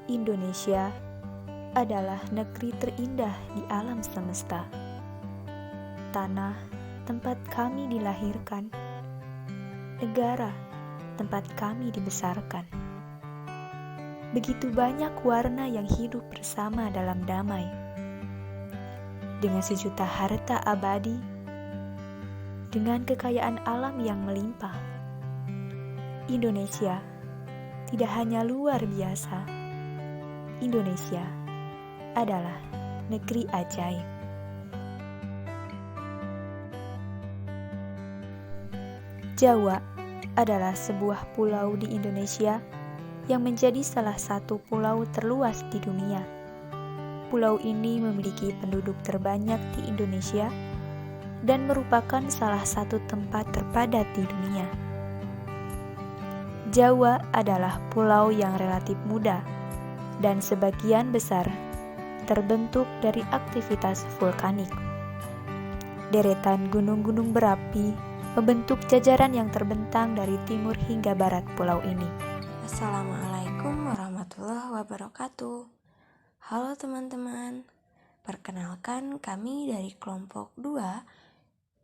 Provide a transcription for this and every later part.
Indonesia adalah negeri terindah di alam semesta. Tanah tempat kami dilahirkan, negara tempat kami dibesarkan. Begitu banyak warna yang hidup bersama dalam damai. Dengan sejuta harta abadi, dengan kekayaan alam yang melimpah, Indonesia tidak hanya luar biasa. Indonesia adalah negeri ajaib. Jawa adalah sebuah pulau di Indonesia yang menjadi salah satu pulau terluas di dunia. Pulau ini memiliki penduduk terbanyak di Indonesia dan merupakan salah satu tempat terpadat di dunia. Jawa adalah pulau yang relatif muda dan sebagian besar terbentuk dari aktivitas vulkanik. Deretan gunung-gunung berapi membentuk jajaran yang terbentang dari timur hingga barat pulau ini. Assalamualaikum warahmatullahi wabarakatuh. Halo teman-teman, perkenalkan kami dari kelompok 2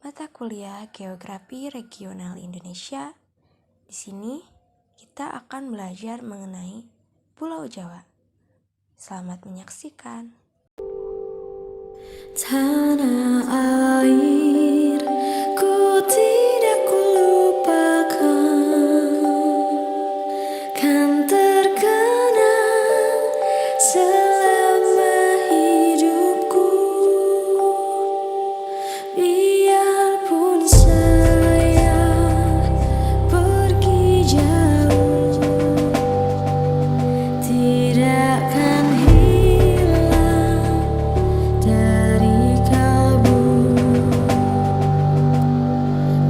mata kuliah Geografi Regional Indonesia. Di sini kita akan belajar mengenai Pulau Jawa. Selamat menyaksikan. Tanah air ku tidak kulupakan, kan terkenang selama hidupku. Biarpun saya pergi jauh, tidak akan hilang dari kalbu.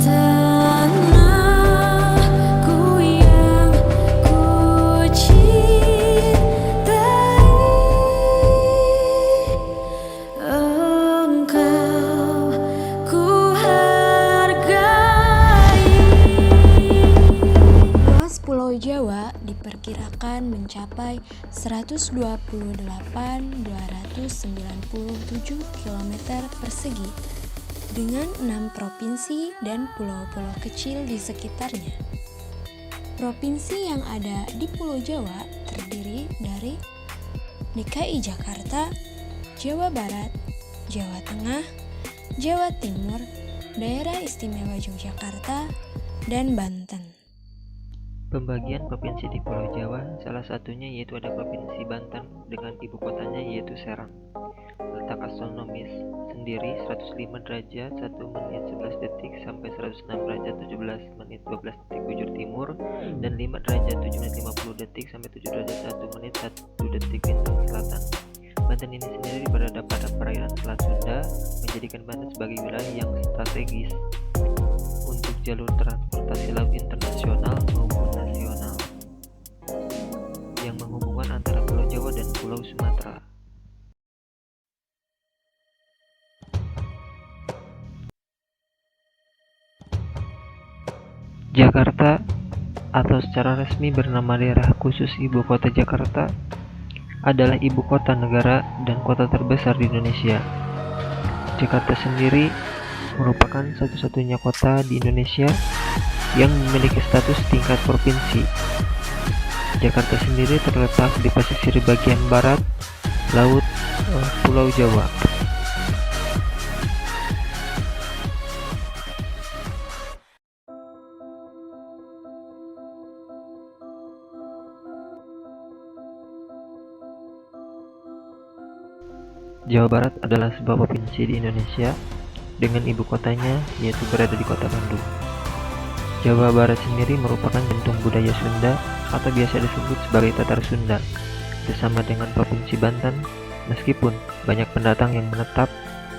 Tanahku yang ku cintai, engkau ku hargai. Luas Pulau Jawa diperkirakan mencapai 128.297 km persegi dengan 6 provinsi dan pulau-pulau kecil di sekitarnya. Provinsi yang ada di Pulau Jawa terdiri dari DKI Jakarta, Jawa Barat, Jawa Tengah, Jawa Timur, Daerah Istimewa Yogyakarta, dan Banten. Pembagian provinsi di Pulau Jawa salah satunya yaitu ada Provinsi Banten dengan ibu kotanya yaitu Serang. Letak astronomis sendiri 105 derajat 1 menit 11 detik sampai 106 derajat 17 menit 12 detik bujur timur dan 5 derajat 7 menit 50 detik sampai 7 derajat 1 menit 1 detik lintang selatan. Banten ini sendiri berada pada perairan Selat Sunda, menjadikan Banten sebagai wilayah yang strategis untuk jalur transportasi laut internasional maupun nasional yang menghubungkan antara Pulau Jawa dan Pulau Sumatera. Jakarta atau secara resmi bernama Daerah Khusus Ibu Kota Jakarta adalah ibu kota negara dan kota terbesar di Indonesia. Jakarta sendiri merupakan satu-satunya kota di Indonesia yang memiliki status tingkat provinsi. Jakarta sendiri terletak di pesisir bagian barat laut Pulau Jawa. Jawa Barat adalah sebuah provinsi di Indonesia dengan ibu kotanya yaitu berada di kota Bandung. Jawa Barat sendiri merupakan jantung budaya Sunda atau biasa disebut sebagai Tatar Sunda, bersama dengan Provinsi Banten, meskipun banyak pendatang yang menetap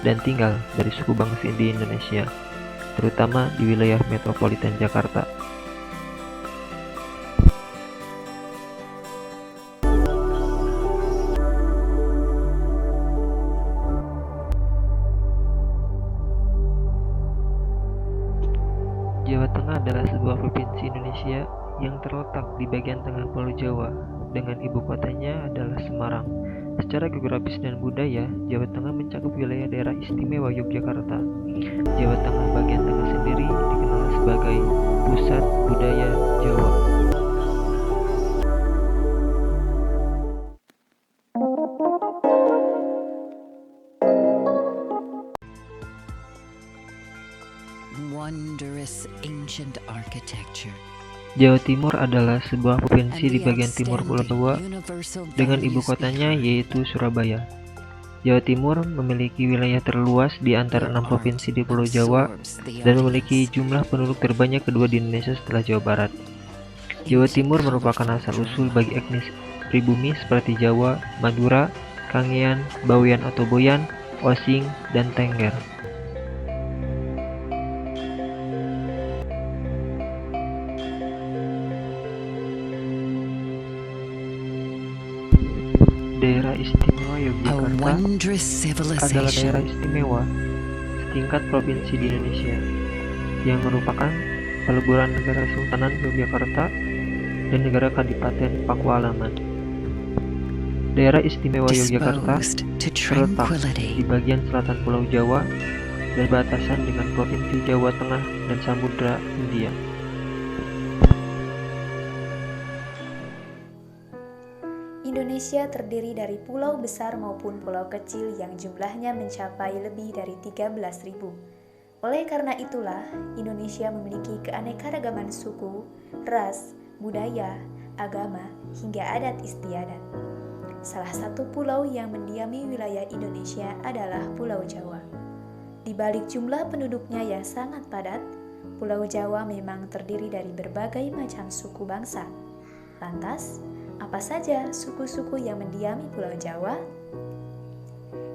dan tinggal dari suku bangsa di Indonesia, terutama di wilayah metropolitan Jakarta. Jawa Tengah adalah sebuah provinsi Indonesia yang terletak terletak di bagian tengah Pulau Jawa, dengan ibu kotanya adalah Semarang. Secara geografis dan budaya, Jawa Tengah mencakup wilayah daerah istimewa Yogyakarta. Jawa Tengah bagian tengah sendiri dikenal sebagai pusat budaya Jawa. Wondrous ancient architecture. Jawa Timur adalah sebuah provinsi di bagian timur Pulau Jawa dengan ibu kotanya yaitu Surabaya. Jawa Timur memiliki wilayah terluas di antara 6 provinsi di Pulau Jawa dan memiliki jumlah penduduk terbanyak kedua di Indonesia setelah Jawa Barat. Jawa Timur merupakan asal-usul bagi etnis pribumi seperti Jawa, Madura, Kangean, Bawean atau Boyan, Osing, dan Tengger. Daerah Istimewa Yogyakarta adalah daerah istimewa setingkat provinsi di Indonesia yang merupakan peleburan negara Sultanan Yogyakarta dan negara Kadipaten Pakualaman. Daerah Istimewa Yogyakarta terletak di bagian selatan Pulau Jawa dan batasan dengan Provinsi Jawa Tengah dan Samudra Hindia. Indonesia terdiri dari pulau besar maupun pulau kecil yang jumlahnya mencapai lebih dari 13.000. Oleh karena itulah, Indonesia memiliki keanekaragaman suku, ras, budaya, agama, hingga adat istiadat. Salah satu pulau yang mendiami wilayah Indonesia adalah Pulau Jawa. Di balik jumlah penduduknya yang sangat padat, Pulau Jawa memang terdiri dari berbagai macam suku bangsa. Lantas, apa saja suku-suku yang mendiami Pulau Jawa?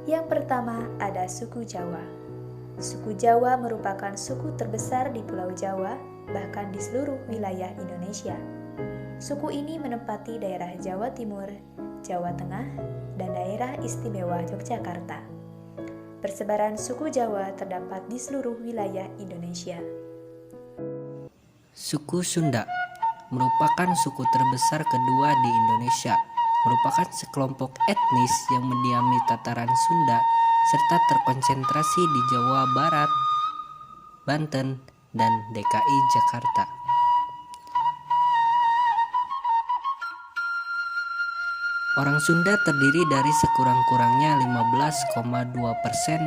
Yang pertama ada suku Jawa. Suku Jawa merupakan suku terbesar di Pulau Jawa, bahkan di seluruh wilayah Indonesia. Suku ini menempati daerah Jawa Timur, Jawa Tengah, dan daerah istimewa Yogyakarta. Persebaran suku Jawa terdapat di seluruh wilayah Indonesia. Suku Sunda merupakan suku terbesar kedua di Indonesia, merupakan sekelompok etnis yang mendiami tataran Sunda serta terkonsentrasi di Jawa Barat, Banten, dan DKI Jakarta. Orang Sunda terdiri dari sekurang-kurangnya 15,2%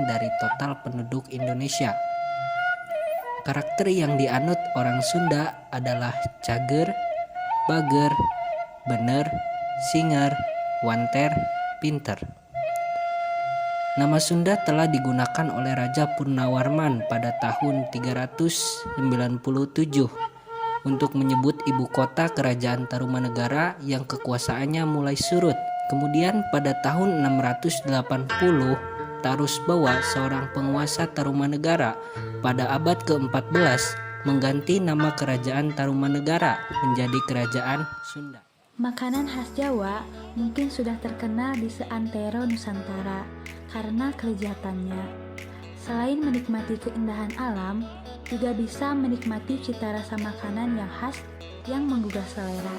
dari total penduduk Indonesia. Karakter yang dianut orang Sunda adalah cager, bager, bener, singer, wanter, pinter. Nama Sunda telah digunakan oleh Raja Purnawarman pada tahun 397 untuk menyebut ibu kota kerajaan Tarumanegara yang kekuasaannya mulai surut. Kemudian pada tahun 680 Tarusbawa, seorang penguasa Tarumanegara pada abad ke-14 mengganti nama kerajaan Tarumanegara menjadi kerajaan Sunda. Makanan khas Jawa mungkin sudah terkenal di seantero Nusantara karena kelezatannya. Selain menikmati keindahan alam, juga bisa menikmati cita rasa makanan yang khas yang menggugah selera.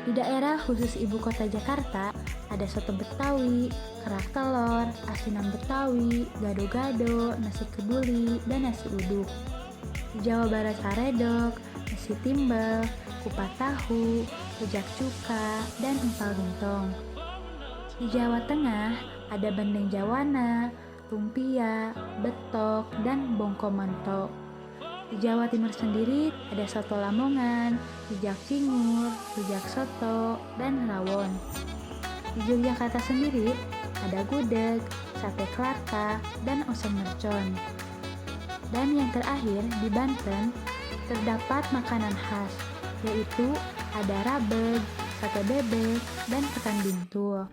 Di daerah khusus ibu kota Jakarta, ada soto Betawi, kerak telur, asinan Betawi, gado-gado, nasi kebuli, dan nasi uduk. Di Jawa Barat saredok, nasi timbel, kupat tahu, rujak cuka, dan empal gentong. Di Jawa Tengah ada bandeng Jawana, lumpia, betok, dan bongko montok. Di Jawa Timur sendiri ada soto Lamongan, rujak cingur, rujak soto, dan rawon. Di Yogyakarta sendiri ada gudeg, sate kelata, dan oseng mercon. Dan yang terakhir di Banten terdapat makanan khas, yaitu ada rabeg, sate bebek, dan ketan bintul.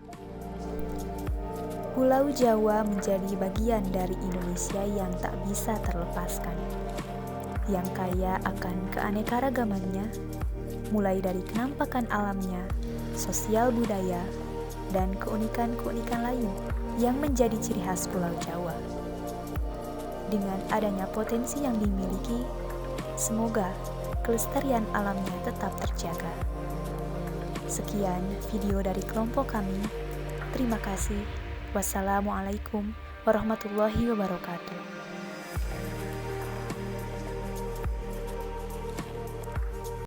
Pulau Jawa menjadi bagian dari Indonesia yang tak bisa terlepaskan, yang kaya akan keanekaragamannya, mulai dari kenampakan alamnya, sosial budaya, dan keunikan-keunikan lain yang menjadi ciri khas Pulau Jawa. Dengan adanya potensi yang dimiliki, semoga kelestarian alamnya tetap terjaga. Sekian video dari kelompok kami. Terima kasih. Wassalamualaikum warahmatullahi wabarakatuh.